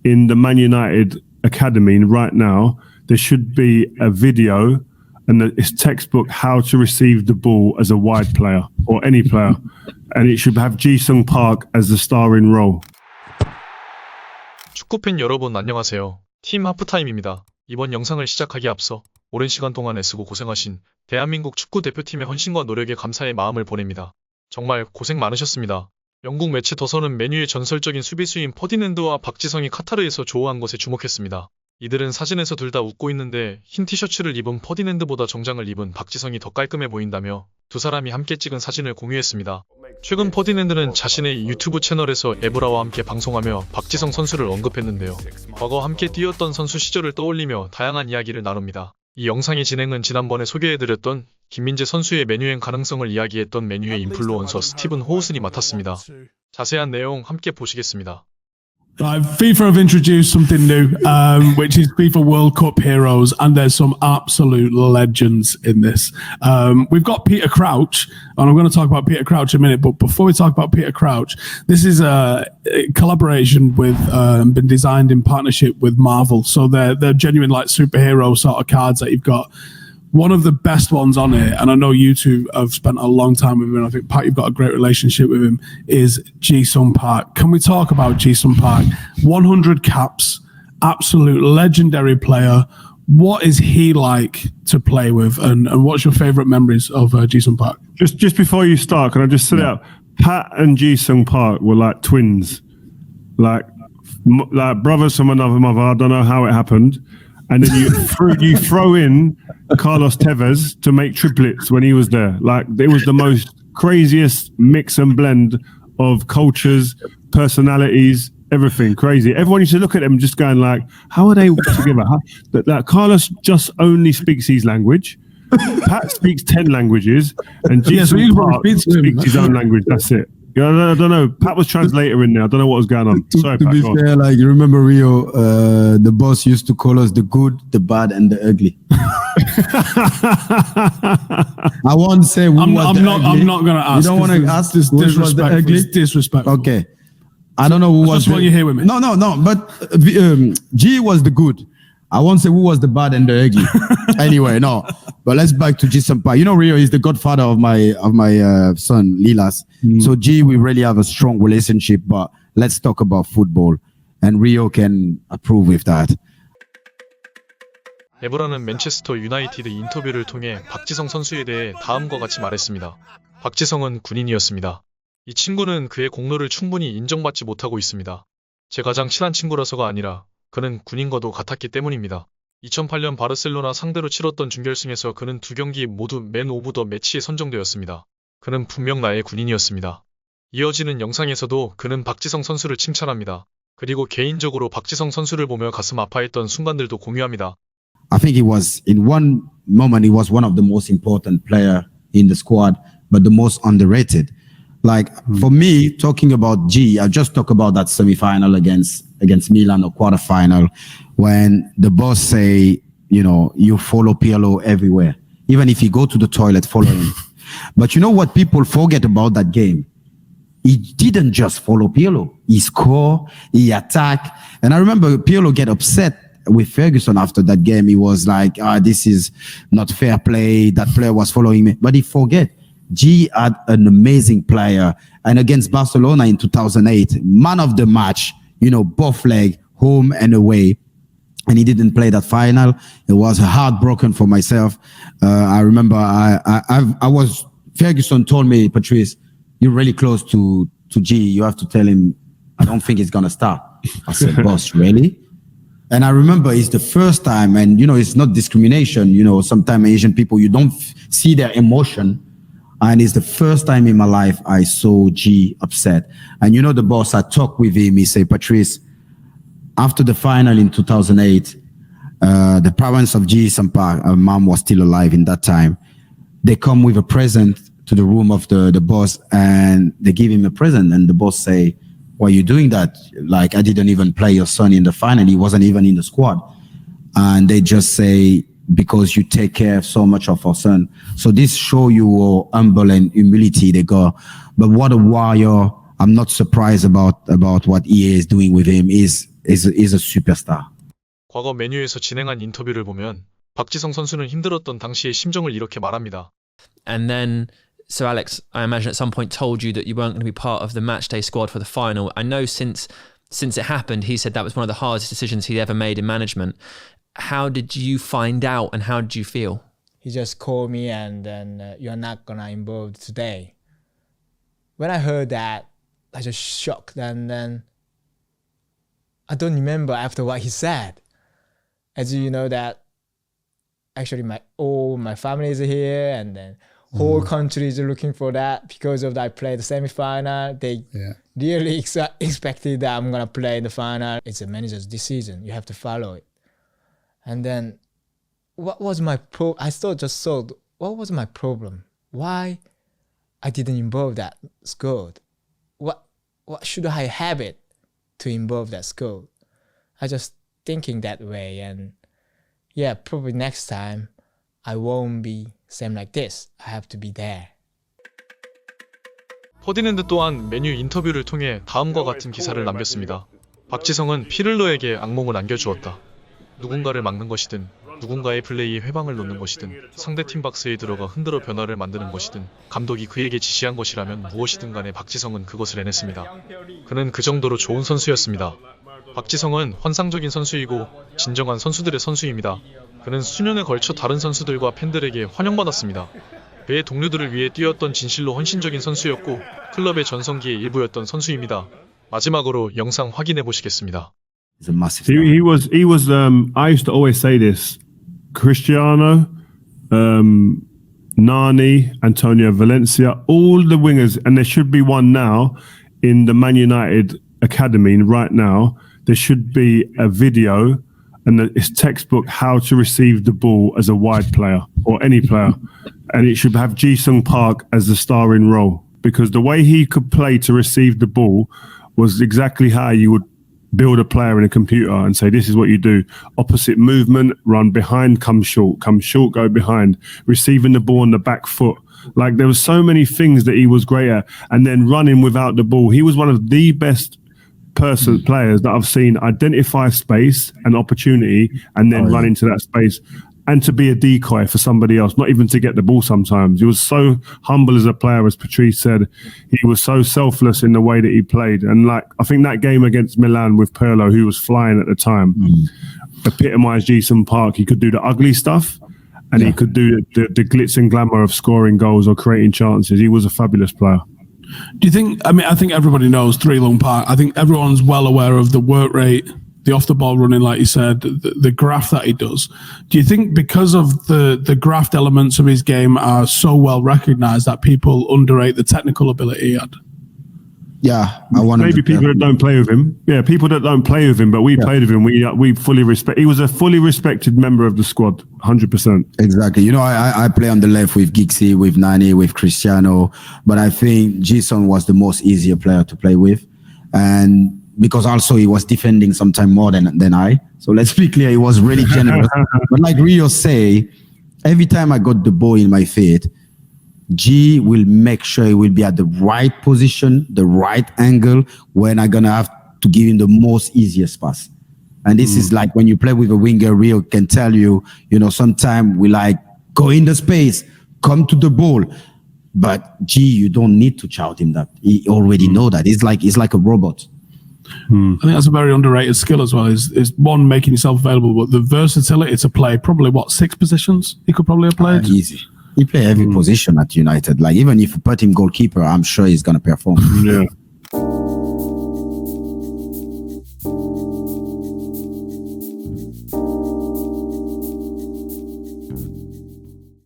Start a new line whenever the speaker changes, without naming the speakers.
in the Man United academy right now, there should be a video and it's textbook how to receive the ball as a wide player or any player. And it should have Ji-sung Park as the starring role.
축구팬 여러분 안녕하세요. 팀 하프타임입니다. 이번 영상을 시작하기에 앞서 오랜 시간 동안 애쓰고 고생하신 대한민국 축구 대표팀의 헌신과 노력에 감사의 마음을 보냅니다. 정말 고생 많으셨습니다. 영국 매체 더선은 맨유의 전설적인 수비수인 퍼디낸드와 박지성이 카타르에서 조우한 것에 주목했습니다. 이들은 사진에서 둘 다 웃고 있는데 흰 티셔츠를 입은 퍼디낸드보다 정장을 입은 박지성이 더 깔끔해 보인다며 두 사람이 함께 찍은 사진을 공유했습니다. 최근 퍼디낸드는 자신의 유튜브 채널에서 에브라와 함께 방송하며 박지성 선수를 언급했는데요. 과거 함께 뛰었던 선수 시절을 떠올리며 다양한 이야기를 나눕니다. 이 영상의 진행은 지난번에 소개해드렸던 김민재 선수의 맨유행 가능성을 이야기했던 맨유의 인플루언서 스티븐 호우슨이 맡았습니다. 자세한 내용 함께 보시겠습니다.
FIFA have introduced something new, which is FIFA World Cup heroes, and there's some absolute legends in this. We've got Peter Crouch, and I'm going to talk about Peter Crouch in a minute, but before we talk about Peter Crouch, this is a collaboration with, been designed in partnership with Marvel, so they're genuine like superhero sort of cards that you've got. One of the best ones on it, and I know you two have spent a long time with him, and I think, Pat, you've got a great relationship with him, is Ji-sung Park. Can we talk about Ji-sung Park? 100 caps, absolute legendary player. What is he like to play with, and what's your favourite memories of Ji-sung Park?
Just before you start, can I just set it up? Pat and Ji-sung Park were like twins, like brothers from another mother. I don't know how it happened. And then you throw in Carlos Tevez to make triplets when he was there. Like, it was the most craziest mix and blend of cultures, personalities, everything crazy. Everyone used to look at them just going like, how are they together? That Carlos just only speaks his language. Pat speaks 10 languages, and Ji-sung Park speaks his own language. That's it. I don't know. Pat was translator in there. I don't know what was going on. Sorry,
to
Pat.
be fair, like, you remember Rio, the boss used to call us the good, the bad, and the ugly. I won't say who was the ugly.
I'm not going to ask.
You don't want to ask this disrespect.
Disrespect.
Okay. I don't know who was.
That's what you hear with me.
No. But G was the good. I won't say who was the bad and the ugly. Anyway, no. But let's back to Ji-sung Park. You know, Rio is the godfather of my son, Lilas. So G, we really have a strong relationship. But let's talk about football, and Rio can approve with that.
에브라는 맨체스터 유나이티드 인터뷰를 통해 박지성 선수에 대해 다음과 같이 말했습니다. 박지성은 군인이었습니다. 이 친구는 그의 공로를 충분히 인정받지 못하고 있습니다. 제 가장 친한 친구라서가 아니라 그는 군인과도 같았기 때문입니다. 2008년 바르셀로나 상대로 치렀던 준결승에서 그는 두 경기 모두 맨 오브 더 매치에 선정되었습니다. 그는 분명 나의 군인이었습니다. 이어지는 영상에서도 그는 박지성 선수를 칭찬합니다. 그리고 개인적으로 박지성 선수를 보며 가슴 아파했던 순간들도 공유합니다.
I think it was, in one moment, he was one of the most important player in the squad, but the most underrated. Like, for me, talking about G, I just talk about that semi-final against Milan, or quarterfinal, when the boss say, you know, you follow Pirlo everywhere. Even if you go to the toilet, follow him. But you know what people forget about that game? He didn't just follow Pirlo. He score, he attack. And I remember Pirlo get upset with Ferguson after that game. He was like, this is not fair play. That player was following me. But he forget. G had an amazing player. And against Barcelona in 2008, man of the match, you know, both leg, home and away. And he didn't play that final. It was heartbroken for myself. I remember Ferguson told me, Patrice, you're really close to G. You have to tell him, I don't think he's going to start. I said, boss, really? And I remember it's the first time, and, you know, it's not discrimination. You know, sometimes Asian people, you don't see their emotion. And it's the first time in my life I saw G upset. And you know, the boss, I talked with him. He said, Patrice, after the final in 2008, the parents of Ji-sung Park, her mom was still alive in that time. They come with a present to the room of the boss, and they give him a present. And the boss say, why are you doing that? Like, I didn't even play your son in the final. He wasn't even in the squad. And they just say, because you take care so much of our son. So this show you how humble and humility they got. But what a warrior. I'm not surprised about what EA is doing with him. He's is a superstar.
과거 메뉴에서 진행한 인터뷰를 보면 박지성 선수는 힘들었던 당시의 심정을 이렇게 말합니다.
And then, so Alex, I imagine at some point told you that you weren't going to be part of the matchday squad for the final. I know since it happened, he said that was one of the hardest decisions he'd ever made in management. How did you find out and how did you feel?
He just called me and then you're not gonna involve today. When I heard that, I just shocked and then I don't remember after what he said. As you know that actually all my family is here and then whole country is looking for that because of that I played the semi-final. They really expected that I'm gonna play in the final. It's a manager's decision. You have to follow it. And then what was my I just thought, what was my problem? Why I didn't involve that squad? What should I have it to involve that squad? I just thinking that way, and yeah, probably next time I won't be same like this. I have to be there.
퍼디낸드 또한 메뉴 인터뷰를 통해 다음과 같은 기사를 남겼습니다. 박지성은 피를로에게 악몽을 안겨주었다. 누군가를 막는 것이든 누군가의 플레이에 회방을 놓는 것이든 상대팀 박스에 들어가 흔들어 변화를 만드는 것이든 감독이 그에게 지시한 것이라면 무엇이든 간에 박지성은 그것을 해냈습니다. 그는 그 정도로 좋은 선수였습니다. 박지성은 환상적인 선수이고 진정한 선수들의 선수입니다. 그는 수년에 걸쳐 다른 선수들과 팬들에게 환영받았습니다. 그의 동료들을 위해 뛰었던 진실로 헌신적인 선수였고 클럽의 전성기의 일부였던 선수입니다. 마지막으로 영상 확인해 보시겠습니다.
He's a massive star.
He was. I used to always say this: Cristiano, Nani, Antonio Valencia, all the wingers, and there should be one now in the Man United academy right now. There should be a video, and it's textbook how to receive the ball as a wide player or any player, and it should have Ji-sung Park as the starring role because the way he could play to receive the ball was exactly how you would build a player in a computer and say, this is what you do. Opposite movement, run behind, come short, go behind, receiving the ball on the back foot. Like there were so many things that he was great at. And then running without the ball. He was one of the best players that I've seen identify space and opportunity and then run into that space. And to be a decoy for somebody else, not even to get the ball sometimes. He was so humble as a player, as Patrice said. He was so selfless in the way that he played. And like I think that game against Milan with Pirlo, who was flying at the time, epitomised Ji-sung Park. He could do the ugly stuff and he could do the glitz and glamour of scoring goals or creating chances. He was a fabulous player.
Do you think, I think everybody knows Three Lung Park. I think everyone's well aware of the work rate, the off-the-ball running, like you said, the graft that he does. Do you think because of the graft elements of his game are so well recognised that people underrate the technical ability he had?
Yeah, I want
maybe people that don't play with him. Yeah, people that don't play with him, but we played with him. We fully respect. He was a fully respected member of the squad, 100%.
Exactly. You know, I play on the left with Gixi, with Nani, with Cristiano, but I think Ji-sung was the most easier player to play with, and because also he was defending sometime more than I. So let's be clear, he was really generous. But like Rio say, every time I got the ball in my feet, G will make sure he will be at the right position, the right angle, when I'm going to have to give him the most easiest pass. And this is like when you play with a winger, Rio can tell you, sometimes we like go in the space, come to the ball. But G, you don't need to shout him that. He already know that. He's like a robot.
I think that's a very underrated skill as well. Is one, making yourself available, but the versatility to play probably 6 positions he could probably have played.
Easy. He play every position at United. Like even if you put him goalkeeper, I'm sure he's gonna perform.
Yeah.